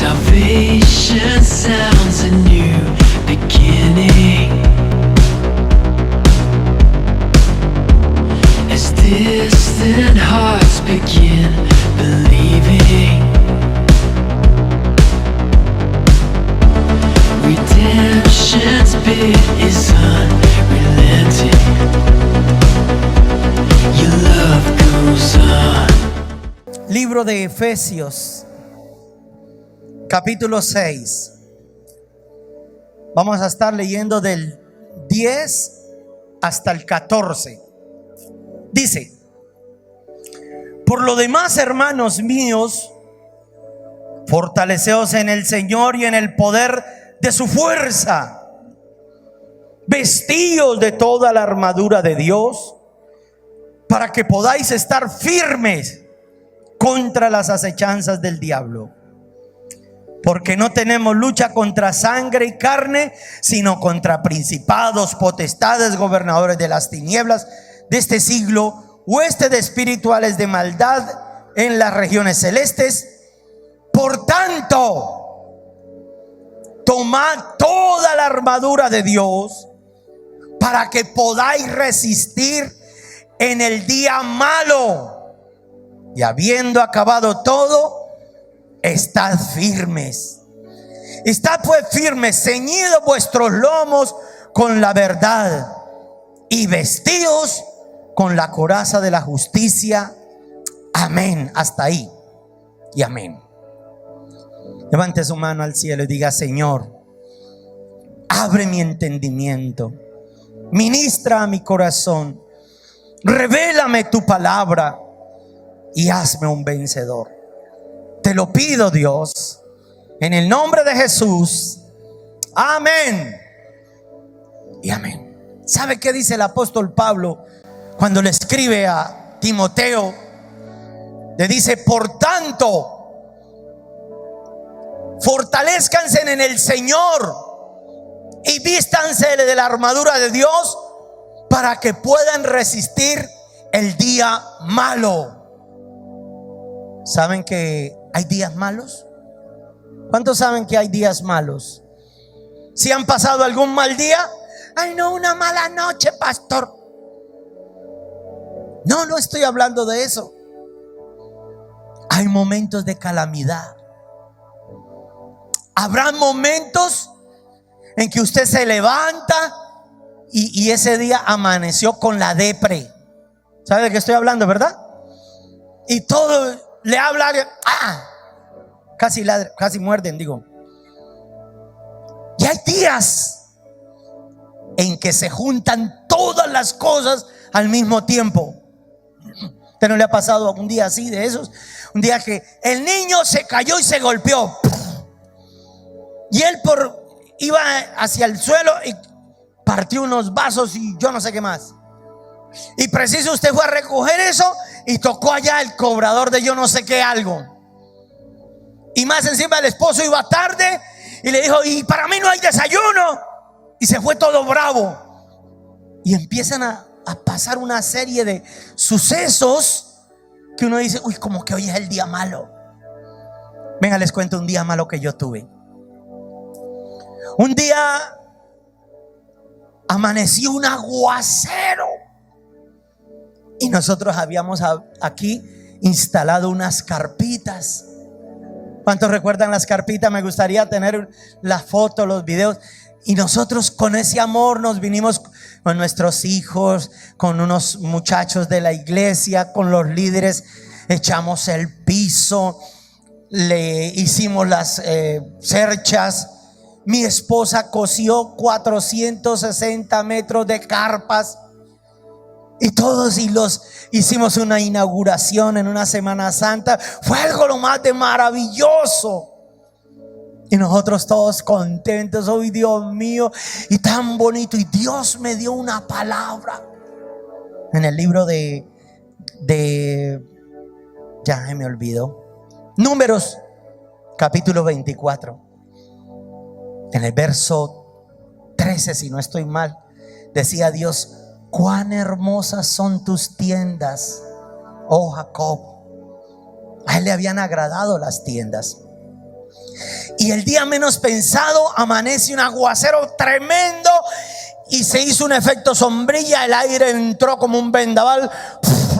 Salvation sounds a new beginning. As distant hearts begin believing, redemption's bid is unrelenting. Your love goes on. Libro de Efesios, capítulo 6. Vamos a estar leyendo del 10 hasta el 14. Dice: por lo demás, hermanos míos, fortaleceos en el Señor y en el poder de su fuerza. Vestíos de toda la armadura de Dios, para que podáis estar firmes contra las acechanzas del diablo. Porque no tenemos lucha contra sangre y carne, sino contra principados, potestades, gobernadores de las tinieblas de este siglo, huestes de espirituales de maldad en las regiones celestes. Por tanto, tomad toda la armadura de Dios, para que podáis resistir en el día malo, y habiendo acabado todo, estad firmes. Estad pues firmes, ceñidos vuestros lomos con la verdad, y vestidos con la coraza de la justicia. Amén. Hasta ahí y amén. Levante su mano al cielo y diga: Señor, abre mi entendimiento, ministra a mi corazón, revélame tu palabra y hazme un vencedor. Te lo pido, Dios, en el nombre de Jesús. Amén y amén. ¿Sabe qué dice el apóstol Pablo cuando le escribe a Timoteo? Le dice: por tanto, fortalezcanse en el Señor y vístanse de la armadura de Dios, para que puedan resistir el día malo. ¿Saben que hay días malos? ¿Cuántos saben que hay días malos? ¿Si han pasado algún mal día? Ay, no, una mala noche, pastor. No estoy hablando de eso. Hay momentos de calamidad. Habrá momentos en que usted se levanta y ese día amaneció con la depre. ¿Sabe de qué estoy hablando, verdad? Y todo le habla, casi muerden, digo. Y hay días en que se juntan todas las cosas al mismo tiempo. ¿Usted no le ha pasado un día así de esos? Un día que el niño se cayó y se golpeó, y él iba hacia el suelo y partió unos vasos y yo no sé qué más. Y preciso usted fue a recoger eso y tocó allá el cobrador de yo no sé qué algo. Y más encima el esposo iba tarde y le dijo: y para mí no hay desayuno. Y se fue todo bravo. Y empiezan a pasar una serie de sucesos que uno dice: uy, como que hoy es el día malo. Venga, les cuento un día malo que yo tuve. Un día amaneció un aguacero y nosotros habíamos aquí instalado unas carpitas. ¿Cuántos recuerdan las carpitas? Me gustaría tener las fotos, los videos. Y nosotros con ese amor nos vinimos con nuestros hijos, con unos muchachos de la iglesia, con los líderes. Echamos el piso, le hicimos las cerchas. Mi esposa cosió 460 metros de carpas. Y todos hicimos una inauguración en una Semana Santa. Fue algo lo más de maravilloso. Y nosotros todos contentos. ¡Ay, Dios mío! Y tan bonito. Y Dios me dio una palabra. En el libro ya me olvidó. Números, capítulo 24. En el verso 13, si no estoy mal, decía Dios: cuán hermosas son tus tiendas, oh Jacob. A él le habían agradado las tiendas. Y el día menos pensado amanece un aguacero tremendo y se hizo un efecto sombrilla. El aire entró como un vendaval,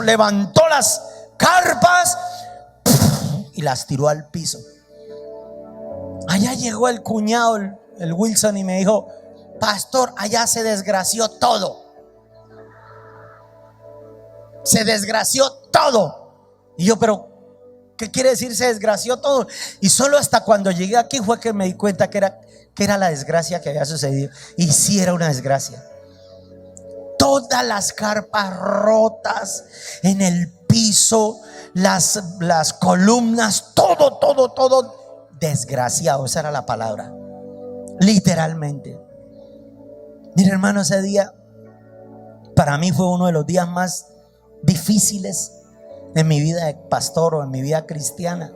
levantó las carpas y las tiró al piso. Allá llegó el cuñado, el Wilson, y me dijo: pastor, allá se desgració todo. Se desgració todo. Y yo, pero ¿qué quiere decir se desgració todo? Y solo hasta cuando llegué aquí fue que me di cuenta que era la desgracia que había sucedido. Y sí era una desgracia. Todas las carpas rotas en el piso, las columnas, todo desgraciado. Esa era la palabra, literalmente. Mire, hermano, ese día para mí fue uno de los días más difíciles en mi vida de pastor o en mi vida cristiana,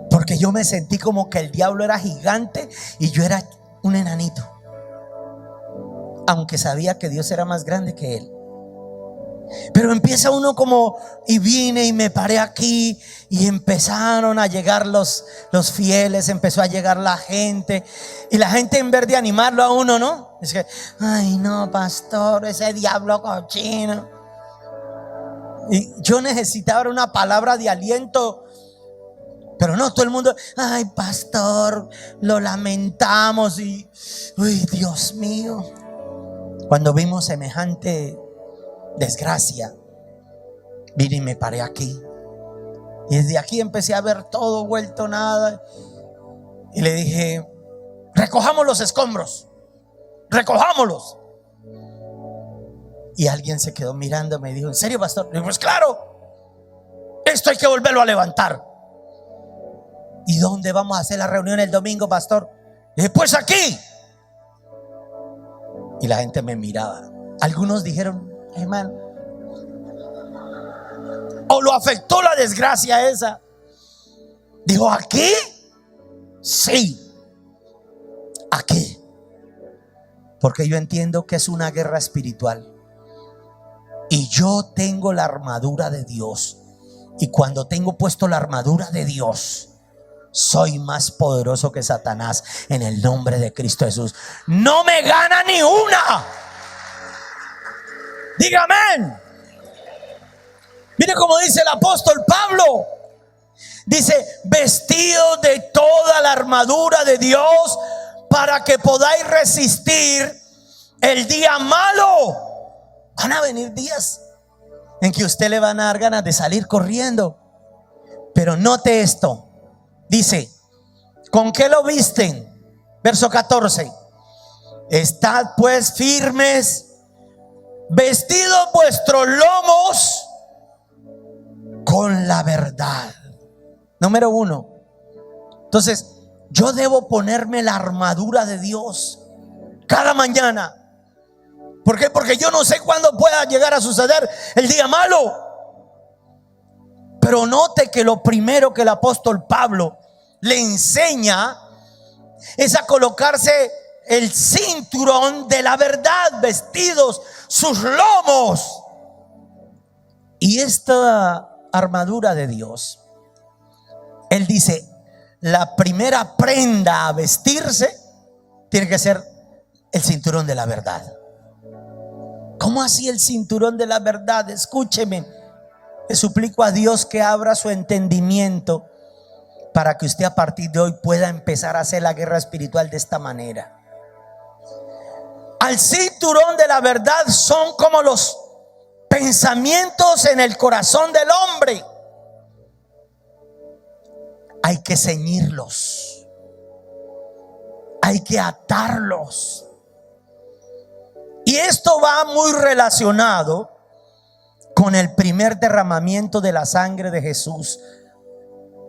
porque yo me sentí como que el diablo era gigante y yo era un enanito, aunque sabía que Dios era más grande que él. Pero empieza uno como, y vine y me paré aquí y empezaron a llegar los fieles, empezó a llegar la gente, y la gente, en vez de animarlo a uno, ¿no? Es que, ay no, pastor, ese diablo cochino. Y yo necesitaba una palabra de aliento, pero no, todo el mundo, ay pastor, lo lamentamos. Y, uy, Dios mío, cuando vimos semejante desgracia, vine y me paré aquí, y desde aquí empecé a ver todo vuelto nada, y le dije: recojamos los escombros, recojámoslos. Y alguien se quedó mirando, me dijo: ¿en serio, pastor? Le dije: pues claro, esto hay que volverlo a levantar. ¿Y dónde vamos a hacer la reunión el domingo, pastor? Le dije: pues aquí. Y la gente me miraba. Algunos dijeron: hermano, o lo afectó la desgracia esa. Dijo: ¿aquí? Sí, aquí. Porque yo entiendo que es una guerra espiritual. Y yo tengo la armadura de Dios. Y cuando tengo puesto la armadura de Dios, soy más poderoso que Satanás, en el nombre de Cristo Jesús. No me gana ni una. Diga amén. Mire cómo dice el apóstol Pablo. Dice: vestidos de toda la armadura de Dios, para que podáis resistir el día malo. Van a venir días en que usted le van a dar ganas de salir corriendo. Pero note esto. Dice: ¿con qué lo visten? Verso 14. Estad pues firmes, vestidos vuestros lomos con la verdad. Número 1. Entonces, yo debo ponerme la armadura de Dios cada mañana. ¿Por qué? Porque yo no sé cuándo pueda llegar a suceder el día malo. Pero note que lo primero que el apóstol Pablo le enseña es a colocarse el cinturón de la verdad, vestidos sus lomos. Y esta armadura de Dios, él dice: la primera prenda a vestirse tiene que ser el cinturón de la verdad. ¿Cómo así el cinturón de la verdad? Escúcheme, le suplico a Dios que abra su entendimiento para que usted a partir de hoy pueda empezar a hacer la guerra espiritual de esta manera. Al cinturón de la verdad son como los pensamientos en el corazón del hombre. Hay que ceñirlos, hay que atarlos. Y esto va muy relacionado con el primer derramamiento de la sangre de Jesús.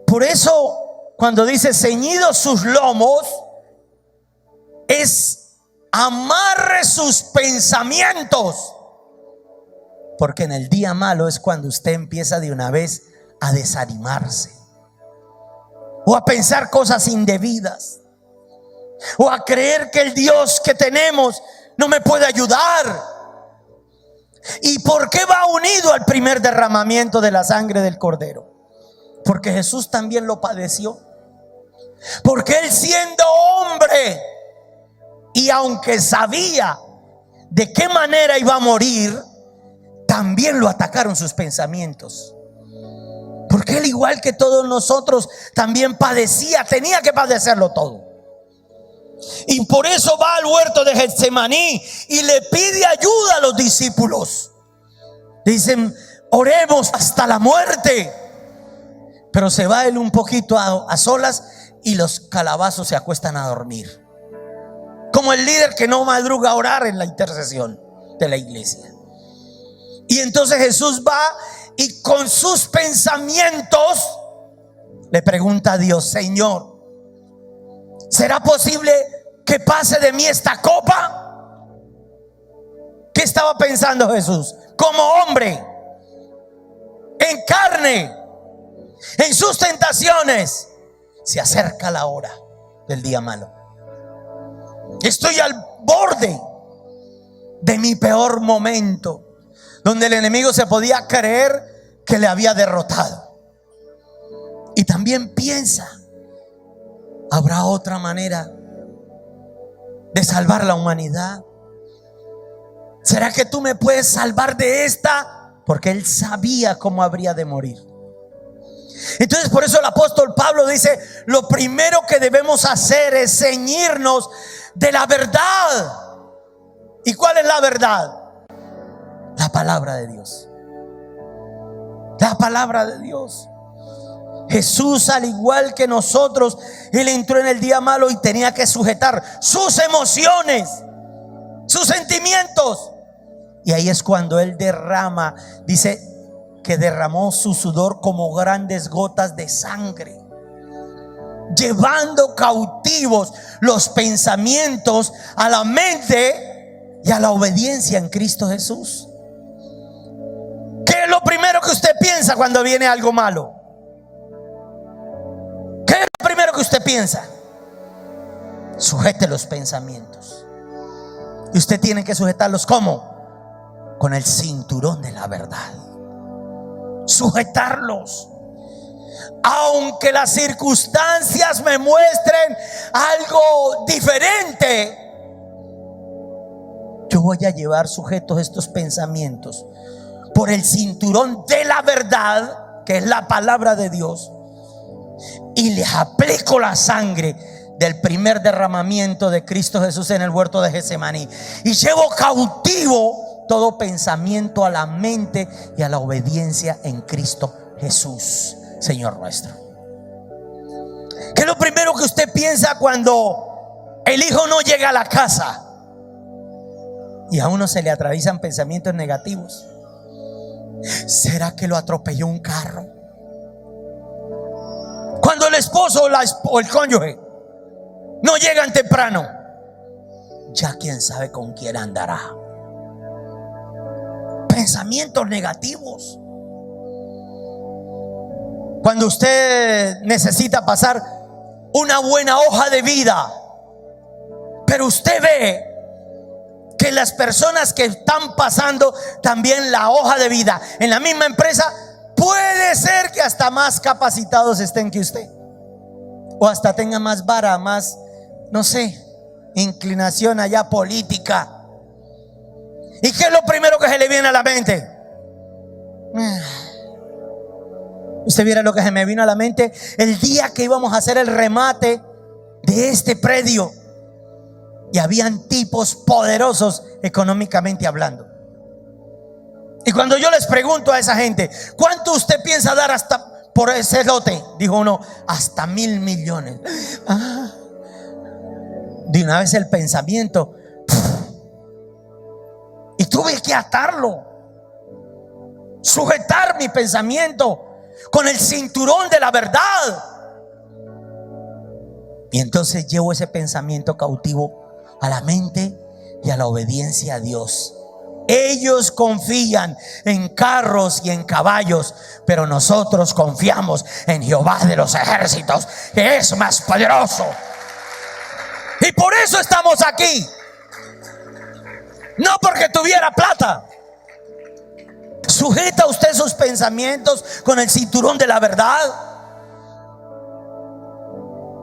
Por eso, cuando dice ceñidos sus lomos, es amarre sus pensamientos. Porque en el día malo es cuando usted empieza de una vez a desanimarse, o a pensar cosas indebidas, o a creer que el Dios que tenemos no me puede ayudar. ¿Y por qué va unido al primer derramamiento de la sangre del Cordero? Porque Jesús también lo padeció. Porque él, siendo hombre, y aunque sabía de qué manera iba a morir, también lo atacaron sus pensamientos. Porque él, igual que todos nosotros, también padecía, tenía que padecerlo todo. Y por eso va al huerto de Getsemaní y le pide ayuda a los discípulos. Dicen: oremos hasta la muerte. Pero se va él un poquito a solas y los calabazos se acuestan a dormir. Como el líder que no madruga a orar en la intercesión de la iglesia. Y entonces Jesús va y con sus pensamientos le pregunta a Dios: Señor, ¿será posible que pase de mí esta copa? ¿Qué estaba pensando Jesús? Como hombre, en carne, en sus tentaciones, se acerca la hora del día malo. Estoy al borde de mi peor momento, donde el enemigo se podía creer que le había derrotado. Y también piensa: ¿habrá otra manera de salvar la humanidad? ¿Será que tú me puedes salvar de esta? Porque él sabía cómo habría de morir. Entonces, por eso el apóstol Pablo dice: lo primero que debemos hacer es ceñirnos de la verdad. ¿Y cuál es la verdad? La palabra de Dios. La palabra de Dios. Jesús, al igual que nosotros, él entró en el día malo y tenía que sujetar sus emociones, sus sentimientos. Y ahí es cuando él derrama, dice que derramó su sudor como grandes gotas de sangre, llevando cautivos los pensamientos a la mente y a la obediencia en Cristo Jesús. ¿Qué es lo primero que usted piensa cuando viene algo malo? ¿Qué es lo primero que usted piensa? Sujete los pensamientos. Y usted tiene que sujetarlos ¿cómo? Con el cinturón de la verdad. Sujetarlos. Aunque las circunstancias me muestren algo diferente, yo voy a llevar sujetos estos pensamientos por el cinturón de la verdad, que es la palabra de Dios, y les aplico la sangre del primer derramamiento de Cristo Jesús en el huerto de Getsemaní, y llevo cautivo todo pensamiento a la mente y a la obediencia en Cristo Jesús, Señor nuestro. ¿Qué es lo primero que usted piensa cuando el hijo no llega a la casa y a uno se le atraviesan pensamientos negativos? ¿Será que lo atropelló un carro? Cuando el esposo o el cónyuge no llegan temprano, ya quién sabe con quién andará. Pensamientos negativos. Cuando usted necesita pasar una buena hoja de vida, pero usted ve que las personas que están pasando también la hoja de vida en la misma empresa, puede ser que hasta más capacitados estén que usted, o hasta tenga más vara, más, no sé, inclinación allá política. ¿Y qué es lo primero que se le viene a la mente? Usted viera lo que se me vino a la mente el día que íbamos a hacer el remate de este predio, y habían tipos poderosos económicamente hablando. Y cuando yo les pregunto a esa gente: ¿cuánto usted piensa dar hasta por ese lote? Dijo uno: hasta 1,000 millones. De una vez el pensamiento, y tuve que atarlo, sujetar mi pensamiento con el cinturón de la verdad. Y entonces llevo ese pensamiento cautivo a la mente y a la obediencia a Dios. Ellos confían en carros y en caballos, pero nosotros confiamos en Jehová de los ejércitos, que es más poderoso. Y por eso estamos aquí. No porque tuviera plata. ¿Sujeta usted sus pensamientos con el cinturón de la verdad?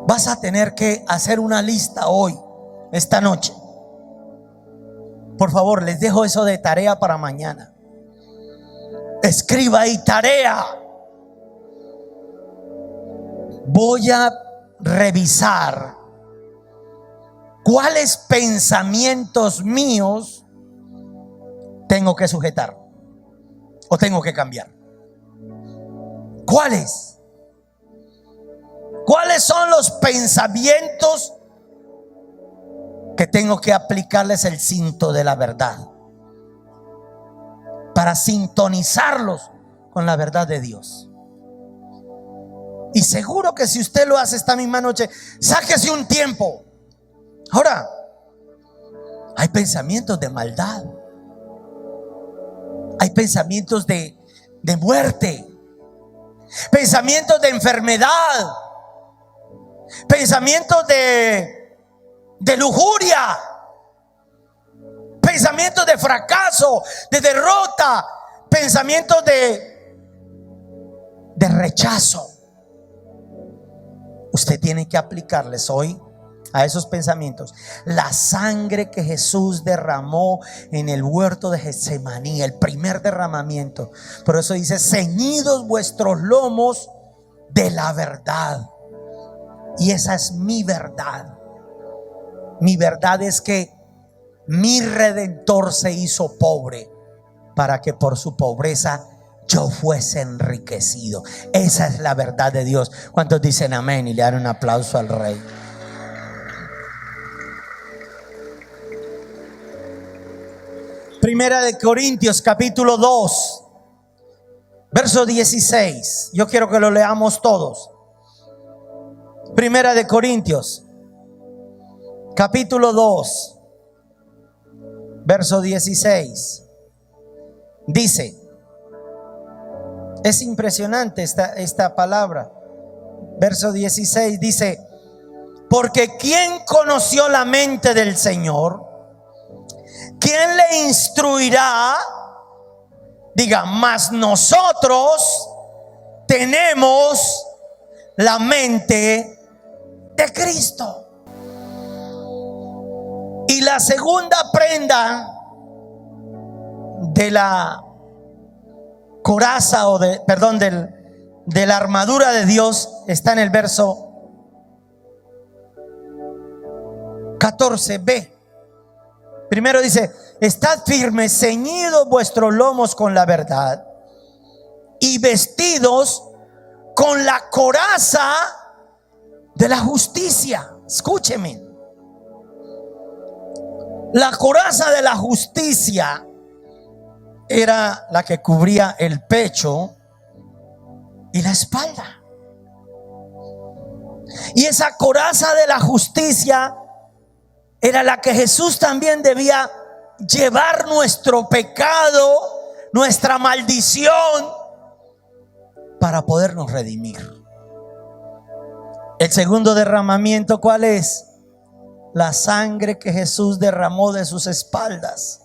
Vas a tener que hacer una lista hoy, esta noche. Por favor, les dejo eso de tarea para mañana. Escriba ahí, tarea. Voy a revisar cuáles pensamientos míos tengo que sujetar o tengo que cambiar. ¿Cuáles? ¿Cuáles son los pensamientos que tengo que aplicarles el cinto de la verdad para sintonizarlos con la verdad de Dios? Y seguro que si usted lo hace esta misma noche, sáquese un tiempo. Ahora, hay pensamientos de maldad, hay pensamientos de muerte, pensamientos de enfermedad, pensamientos de lujuria, pensamientos de fracaso, de derrota, pensamientos de rechazo. Usted tiene que aplicarles hoy a esos pensamientos la sangre que Jesús derramó en el huerto de Getsemaní, el primer derramamiento. Por eso dice: ceñidos vuestros lomos de la verdad. Y esa es mi verdad. Mi verdad es que mi Redentor se hizo pobre para que por su pobreza yo fuese enriquecido. Esa es la verdad de Dios. ¿Cuántos dicen amén y le dan un aplauso al Rey? Primera de Corintios capítulo 2 verso 16. Yo quiero que lo leamos todos. Primera de Corintios capítulo 2 verso 16. Dice, es impresionante esta palabra. Verso 16 dice: porque ¿quién conoció la mente del Señor? ¿Quién le instruirá? Diga, mas nosotros tenemos la mente de Cristo. Y la segunda prenda de la coraza de la armadura de Dios está en el verso 14b. Primero dice: estad firmes, ceñidos vuestros lomos con la verdad y vestidos con la coraza de la justicia. Escúcheme, la coraza de la justicia era la que cubría el pecho y la espalda. Y esa coraza de la justicia era la que Jesús también debía llevar nuestro pecado, nuestra maldición, para podernos redimir. El segundo derramamiento, ¿cuál es? La sangre que Jesús derramó de sus espaldas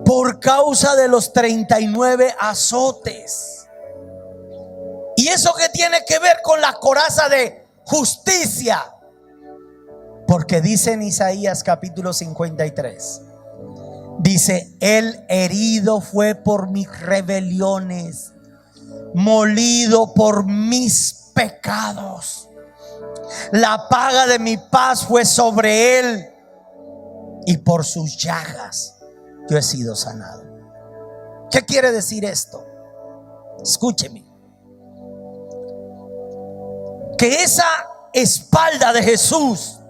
por causa de los 39 azotes. ¿Y eso qué tiene que ver con la coraza de justicia? Porque dice en Isaías capítulo 53, dice: el herido fue por mis rebeliones, molido por mis pecados. La paga de mi paz fue sobre él, y por sus llagas yo he sido sanado. ¿Qué quiere decir esto? Escúcheme. Que esa espalda de Jesús,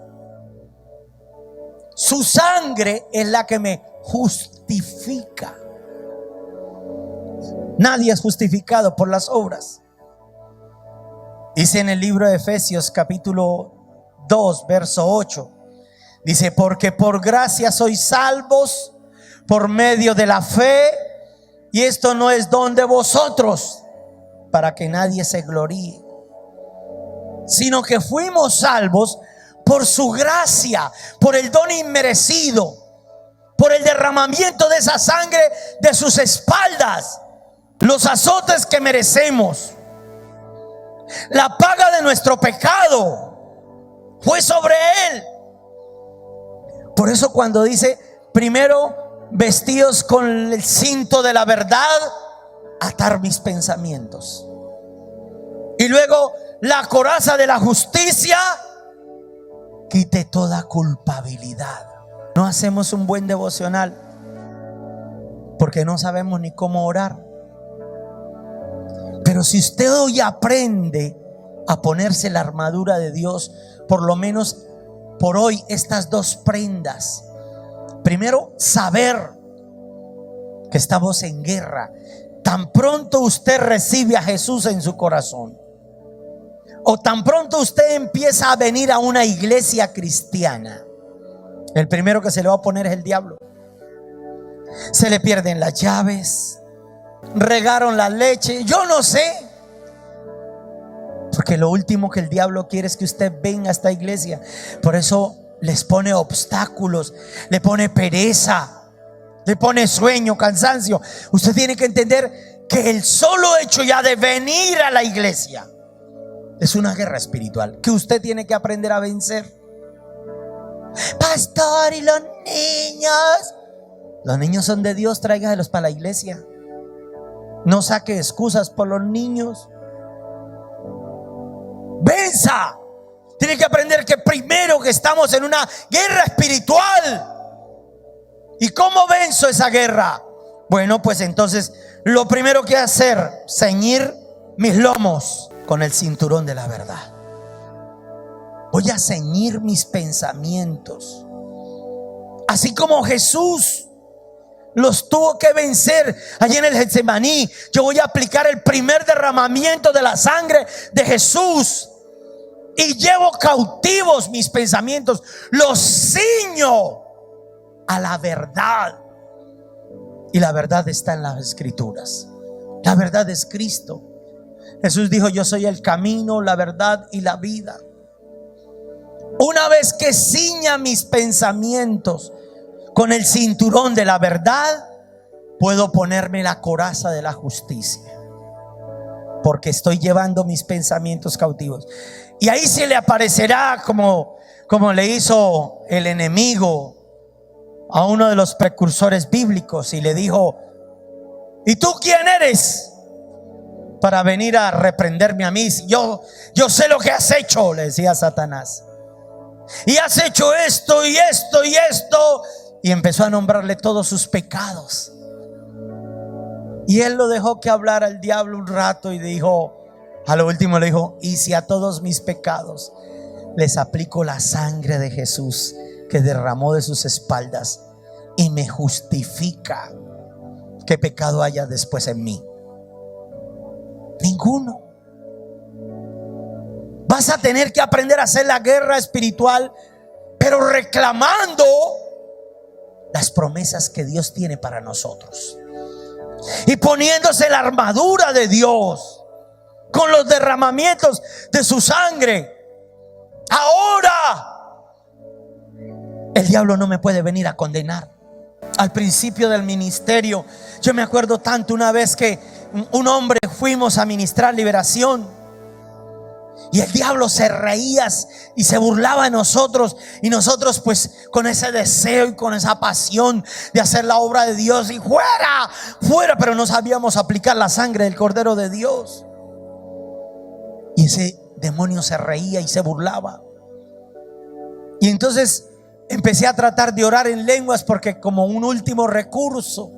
su sangre es la que me justifica. Nadie es justificado por las obras. Dice en el libro de Efesios capítulo 2 verso 8, dice: porque por gracia sois salvos por medio de la fe, y esto no es don de vosotros, para que nadie se gloríe, sino que fuimos salvos por su gracia, por el don inmerecido, por el derramamiento de esa sangre de sus espaldas, los azotes que merecemos, la paga de nuestro pecado. fue sobre él. Por eso cuando dice, primero vestidos con el cinto de la verdad, atar mis pensamientos. Y luego la coraza de la justicia, quite toda culpabilidad. No hacemos un buen devocional porque no sabemos ni cómo orar. Pero si usted hoy aprende a ponerse la armadura de Dios, por lo menos por hoy, estas dos prendas. Primero, saber que estamos en guerra. Tan pronto usted recibe a Jesús en su corazón, o tan pronto usted empieza a venir a una iglesia cristiana, el primero que se le va a poner es el diablo. Se le pierden las llaves, regaron la leche, yo no sé. Porque lo último que el diablo quiere es que usted venga a esta iglesia. Por eso les pone obstáculos, le pone pereza, le pone sueño, cansancio. Usted tiene que entender que el solo hecho ya de venir a la iglesia es una guerra espiritual que usted tiene que aprender a vencer. Pastor, ¿y los niños? Los niños son de Dios, tráigaselos para la iglesia. No saque excusas por los niños. Venza. Tiene que aprender que primero que estamos en una guerra espiritual. ¿Y cómo venzo esa guerra? Bueno, pues entonces lo primero que hacer, ceñir mis lomos con el cinturón de la verdad. Voy a ceñir mis pensamientos. Así como Jesús los tuvo que vencer allí en el Getsemaní, yo voy a aplicar el primer derramamiento de la sangre de Jesús y llevo cautivos mis pensamientos, los ciño a la verdad. Y la verdad está en las Escrituras. La verdad es Cristo. Jesús dijo: yo soy el camino, la verdad y la vida. Una vez que ciña mis pensamientos con el cinturón de la verdad, puedo ponerme la coraza de la justicia, porque estoy llevando mis pensamientos cautivos. Y ahí se le aparecerá como le hizo el enemigo a uno de los precursores bíblicos, y le dijo: ¿y tú quién eres para venir a reprenderme a mí? Yo sé lo que has hecho, le decía Satanás. Y has hecho esto y esto y esto. Y empezó a nombrarle todos sus pecados. Y él lo dejó que hablara el diablo un rato y dijo, a lo último le dijo: y si a todos mis pecados les aplico la sangre de Jesús que derramó de sus espaldas y me justifica, ¿qué pecado haya después en mí? Ninguno. Vas a tener que aprender a hacer la guerra espiritual, pero reclamando las promesas que Dios tiene para nosotros y poniéndose la armadura de Dios con los derramamientos de su sangre. Ahora el diablo no me puede venir a condenar. Al principio del ministerio, yo me acuerdo tanto una vez que un hombre fuimos a ministrar liberación, y el diablo se reía y se burlaba de nosotros. Y nosotros pues con ese deseo y con esa pasión de hacer la obra de Dios, y fuera, fuera, pero no sabíamos aplicar la sangre del Cordero de Dios. Y ese demonio se reía y se burlaba. Y entonces empecé a tratar de orar en lenguas, porque como un último recurso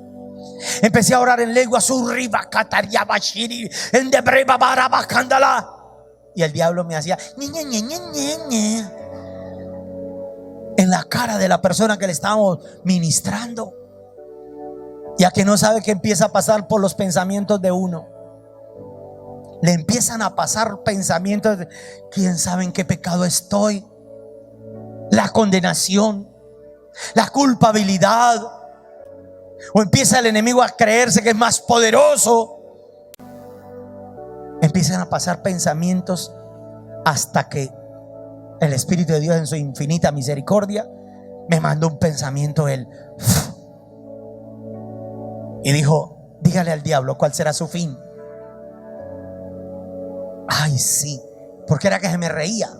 empecé a orar en lenguas. Y el diablo me hacía en la cara de la persona que le estábamos ministrando. Ya que no sabe que empieza a pasar por los pensamientos de uno. Le empiezan a pasar pensamientos de quién sabe en qué pecado estoy, la condenación, la culpabilidad. O empieza el enemigo a creerse que es más poderoso. Empiezan a pasar pensamientos hasta que el Espíritu de Dios, en su infinita misericordia, me mandó un pensamiento él, y dijo: dígale al diablo cuál será su fin. Ay, sí, porque era que se me reía.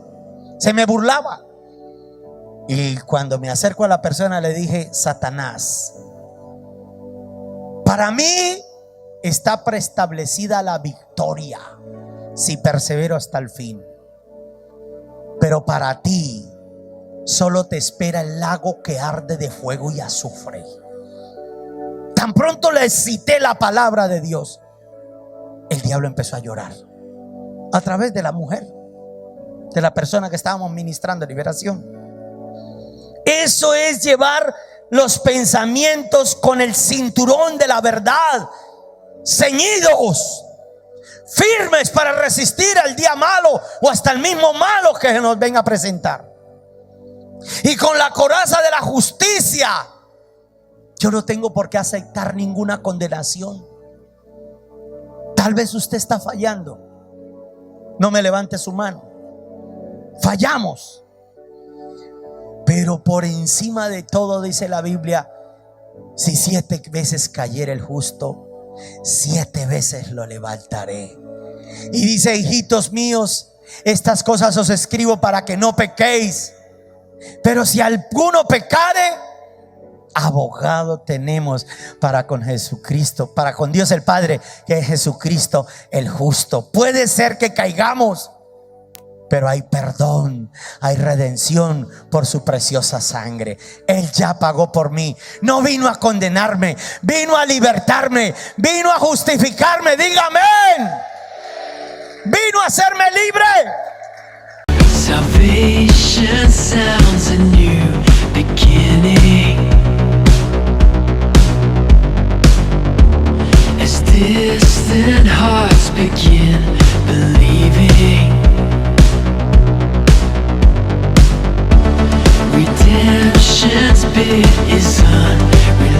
Se me burlaba. Y cuando me acerco a la persona le dije: Satanás, para mí está preestablecida la victoria si persevero hasta el fin. Pero para ti solo te espera el lago que arde de fuego y azufre. Tan pronto le cité la palabra de Dios, el diablo empezó a llorar a través de la mujer, de la persona que estábamos ministrando liberación. Eso es llevar los pensamientos con el cinturón de la verdad, ceñidos, firmes para resistir al día malo o hasta el mismo malo que se nos venga a presentar. Y con la coraza de la justicia, yo no tengo por qué aceptar ninguna condenación. Tal vez usted está fallando. No me levante su mano. Fallamos. Pero por encima de todo, dice la Biblia, si 7 veces cayera el justo, 7 veces lo levantaré. Y dice: hijitos míos, estas cosas os escribo para que no pequéis. Pero si alguno pecare, abogado tenemos para con Jesucristo, para con Dios el Padre, que es Jesucristo el justo. Puede ser que caigamos, pero hay perdón, hay redención por su preciosa sangre. Él ya pagó por mí. No vino a condenarme, vino a libertarme, vino a justificarme. Dígame, vino a hacerme libre. Salvation sounds a new beginning. As distant hearts begin believing, redemption's bid is unrelenting.